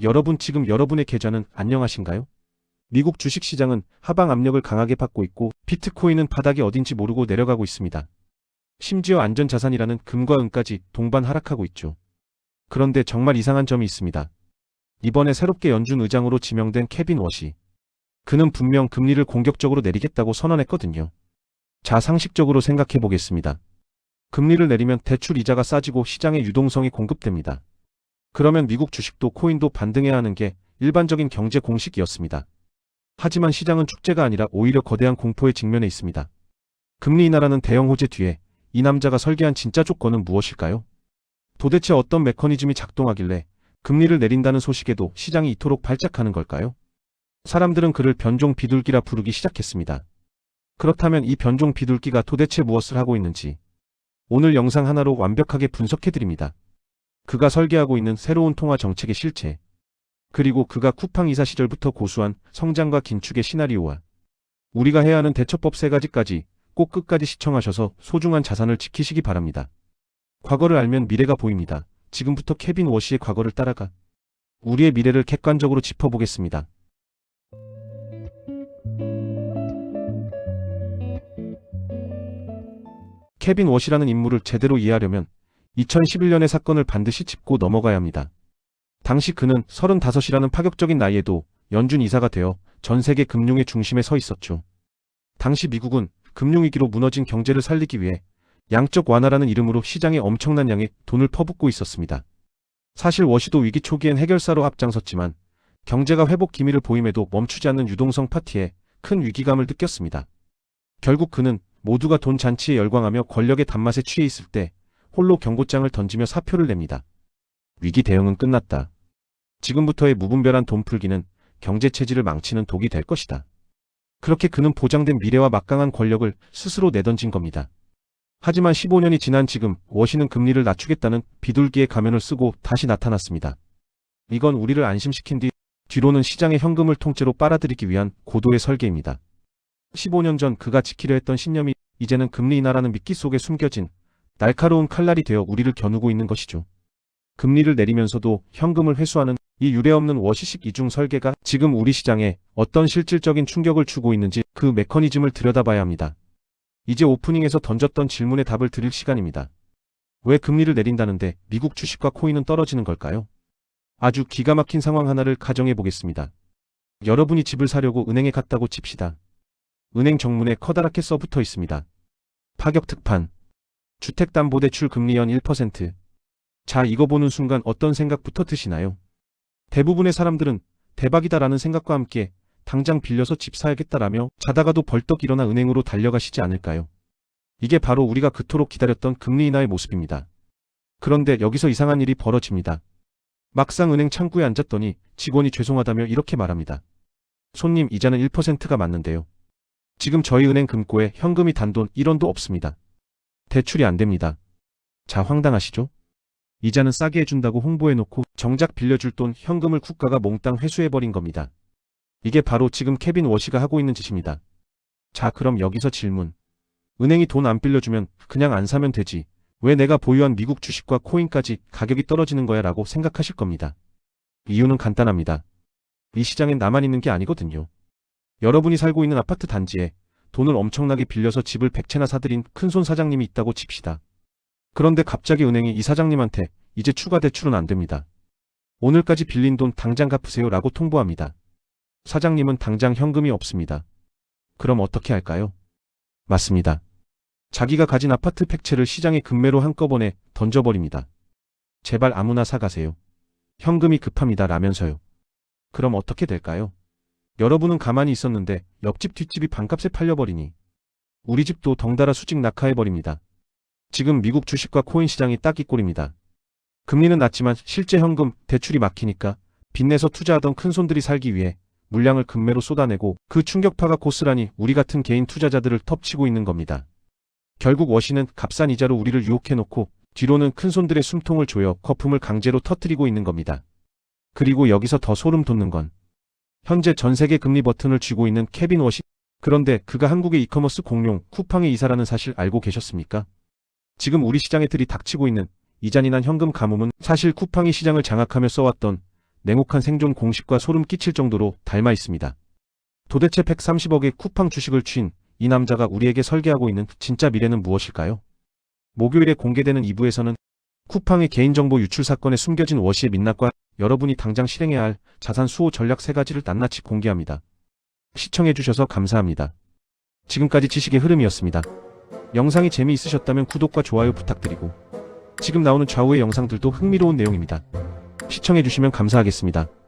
여러분 지금 여러분의 계좌는 안녕하신가요? 미국 주식시장은 하방 압력을 강하게 받고 있고 비트코인은 바닥이 어딘지 모르고 내려가고 있습니다. 심지어 안전자산이라는 금과 은까지 동반 하락하고 있죠. 그런데 정말 이상한 점이 있습니다. 이번에 새롭게 연준 의장으로 지명된 케빈 워시. 그는 분명 금리를 공격적으로 내리겠다고 선언했거든요. 자, 상식적으로 생각해 보겠습니다. 금리를 내리면 대출 이자가 싸지고 시장에 유동성이 공급됩니다. 그러면 미국 주식도 코인도 반등해야 하는 게 일반적인 경제 공식이었습니다. 하지만 시장은 축제가 아니라 오히려 거대한 공포에 직면해 있습니다. 금리 인하라는 대형 호재 뒤에 이 남자가 설계한 진짜 조건은 무엇일까요? 도대체 어떤 메커니즘이 작동하길래 금리를 내린다는 소식에도 시장이 이토록 발작하는 걸까요? 사람들은 그를 변종 비둘기라 부르기 시작했습니다. 그렇다면 이 변종 비둘기가 도대체 무엇을 하고 있는지 오늘 영상 하나로 완벽하게 분석해드립니다. 그가 설계하고 있는 새로운 통화 정책의 실체, 그리고 그가 쿠팡 이사 시절부터 고수한 성장과 긴축의 시나리오와 우리가 해야 하는 대처법 3가지까지 꼭 끝까지 시청하셔서 소중한 자산을 지키시기 바랍니다. 과거를 알면 미래가 보입니다. 지금부터 케빈 워시의 과거를 따라가 우리의 미래를 객관적으로 짚어보겠습니다. 케빈 워시라는 인물을 제대로 이해하려면 2011년의 사건을 반드시 짚고 넘어가야 합니다. 당시 그는 35이라는 파격적인 나이에도 연준 이사가 되어 전 세계 금융의 중심에 서 있었죠. 당시 미국은 금융위기로 무너진 경제를 살리기 위해 양적 완화라는 이름으로 시장에 엄청난 양의 돈을 퍼붓고 있었습니다. 사실 워시도 위기 초기엔 해결사로 앞장섰지만 경제가 회복 기미를 보임에도 멈추지 않는 유동성 파티에 큰 위기감을 느꼈습니다. 결국 그는 모두가 돈 잔치에 열광하며 권력의 단맛에 취해 있을 때 홀로 경고장을 던지며 사표를 냅니다. 위기 대응은 끝났다. 지금부터의 무분별한 돈 풀기는 경제 체질을 망치는 독이 될 것이다. 그렇게 그는 보장된 미래와 막강한 권력을 스스로 내던진 겁니다. 하지만 15년이 지난 지금 워시는 금리를 낮추겠다는 비둘기의 가면을 쓰고 다시 나타났습니다. 이건 우리를 안심시킨 뒤로는 시장의 현금을 통째로 빨아들이기 위한 고도의 설계입니다. 15년 전 그가 지키려 했던 신념이 이제는 금리 인하라는 미끼 속에 숨겨진 날카로운 칼날이 되어 우리를 겨누고 있는 것이죠. 금리를 내리면서도 현금을 회수하는 이 유례없는 워시식 이중 설계가 지금 우리 시장에 어떤 실질적인 충격을 주고 있는지 그 메커니즘을 들여다봐야 합니다. 이제 오프닝에서 던졌던 질문에 답을 드릴 시간입니다. 왜 금리를 내린다는데 미국 주식과 코인은 떨어지는 걸까요? 아주 기가 막힌 상황 하나를 가정해 보겠습니다. 여러분이 집을 사려고 은행에 갔다고 칩시다. 은행 정문에 커다랗게 써붙어 있습니다. 파격 특판. 주택담보대출 금리 연 1%. 자, 이거 보는 순간 어떤 생각부터 드시나요? 대부분의 사람들은 대박이다라는 생각과 함께 당장 빌려서 집 사야겠다라며 자다가도 벌떡 일어나 은행으로 달려가시지 않을까요? 이게 바로 우리가 그토록 기다렸던 금리 인하의 모습입니다. 그런데 여기서 이상한 일이 벌어집니다. 막상 은행 창구에 앉았더니 직원이 죄송하다며 이렇게 말합니다. 손님, 이자는 1%가 맞는데요. 지금 저희 은행 금고에 현금이 단돈 1원도 없습니다. 대출이 안 됩니다. 자, 황당하시죠? 이자는 싸게 해준다고 홍보해놓고 정작 빌려줄 돈 현금을 국가가 몽땅 회수해버린 겁니다. 이게 바로 지금 케빈 워시가 하고 있는 짓입니다. 자, 그럼 여기서 질문. 은행이 돈 안 빌려주면 그냥 안 사면 되지. 왜 내가 보유한 미국 주식과 코인까지 가격이 떨어지는 거야 라고 생각하실 겁니다. 이유는 간단합니다. 이 시장엔 나만 있는 게 아니거든요. 여러분이 살고 있는 아파트 단지에 돈을 엄청나게 빌려서 집을 100채나 사들인 큰손 사장님이 있다고 칩시다. 그런데 갑자기 은행이 이 사장님한테 이제 추가 대출은 안 됩니다. 오늘까지 빌린 돈 당장 갚으세요 라고 통보합니다. 사장님은 당장 현금이 없습니다. 그럼 어떻게 할까요? 맞습니다. 자기가 가진 아파트 100채를 시장에 금매로 한꺼번에 던져버립니다. 제발 아무나 사가세요. 현금이 급합니다 라면서요. 그럼 어떻게 될까요? 여러분은 가만히 있었는데 옆집 뒷집이 반값에 팔려버리니 우리 집도 덩달아 수직 낙하해버립니다. 지금 미국 주식과 코인 시장이 딱 이 꼴입니다. 금리는 낮지만 실제 현금, 대출이 막히니까 빚내서 투자하던 큰손들이 살기 위해 물량을 금매로 쏟아내고 그 충격파가 고스란히 우리 같은 개인 투자자들을 덮치고 있는 겁니다. 결국 워시는 값싼 이자로 우리를 유혹해놓고 뒤로는 큰손들의 숨통을 조여 거품을 강제로 터뜨리고 있는 겁니다. 그리고 여기서 더 소름 돋는 건 현재 전 세계 금리 버튼을 쥐고 있는 케빈 워시. 그런데 그가 한국의 이커머스 공룡 쿠팡의 이사라는 사실 알고 계셨습니까? 지금 우리 시장에 들이닥치고 있는 이 잔인한 현금 가뭄은 사실 쿠팡이 시장을 장악하며 써왔던 냉혹한 생존 공식과 소름 끼칠 정도로 닮아 있습니다. 도대체 130억의 쿠팡 주식을 쥔 이 남자가 우리에게 설계하고 있는 진짜 미래는 무엇일까요? 목요일에 공개되는 2부에서는 쿠팡의 개인정보 유출 사건에 숨겨진 워시의 민낯과 여러분이 당장 실행해야 할 자산 수호 전략 3가지를 낱낱이 공개합니다. 시청해주셔서 감사합니다. 지금까지 지식의 흐름이었습니다. 영상이 재미있으셨다면 구독과 좋아요 부탁드리고 지금 나오는 좌우의 영상들도 흥미로운 내용입니다. 시청해주시면 감사하겠습니다.